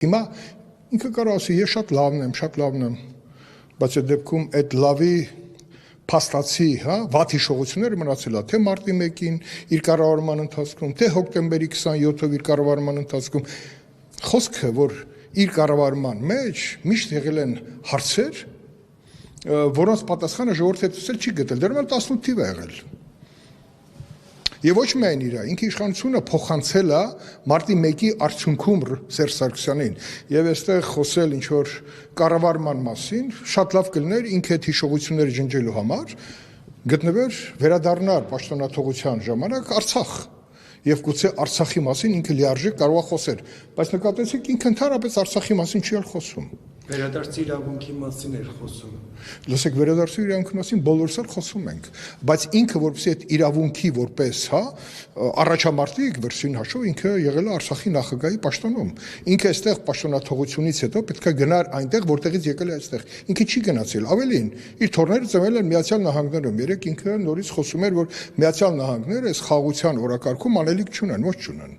Հիմա ինքը կարող ասի ես շատ լավն եմ, բայց այդ դեպքում այդ լավի փաստացի, վատ հիշողությունները մնացել է թե մարտի 1-ին իր կառավարման ընթացքում, թե հոկտեմբերի 27-ով իր կառավարման ընթացքում։ Խոսքը, որ իր կառավարման մեջ միշտ եղել են հարցեր, որոնց պատասխանը ժողովրդի հետուցել չի գտել, դեռ 18 թիվ է եղել։ Եվ ոչ միայն իր, ինքը իշխանությունը փոխանցել է մարտի 1-ի արդյունքում Սերժ Սարգսյանին, եւ այստեղ խոսել ինչ որ կառավարման մասին, շատ լավ կլիներ ինքը այդ հիշողությունները ջնջելու համար գտնվեր վերադառնար պաշտոնաթողության ժամանակ Արցախ եւ գուցե Արցախի մասին ինքը լիարժեք կարող է խոսել, բայց նկատեցիք ինքը ընդհանրապես Արցախի մասին չի խոսում։ Վերադարձի իրավունքի մասին էր խոսում։ Լսեք, վերադարձի իրավունքի մասին բոլորս էլ խոսում ենք, բայց ինքը որպեսզի այդ իրավունքի որպես, առաջամարտիկ վերջին հաշվով ինքը եղել է Արցախի նախագահի պաշտոնում։ Ինքը այստեղ պաշտոնաթողությունից հետո պետք է գնար այնտեղ, որտեղից եկել է այստեղ։ Ինքը չի գնացել, ավելին, իր թորները ծնվել են Միացյալ Նահանգներում։ Երեք ինքը նորից խոսում էր, որ Միացյալ Նահանգները այս խաղաղության օրակարգում անելիք չունեն, ոչ չունեն։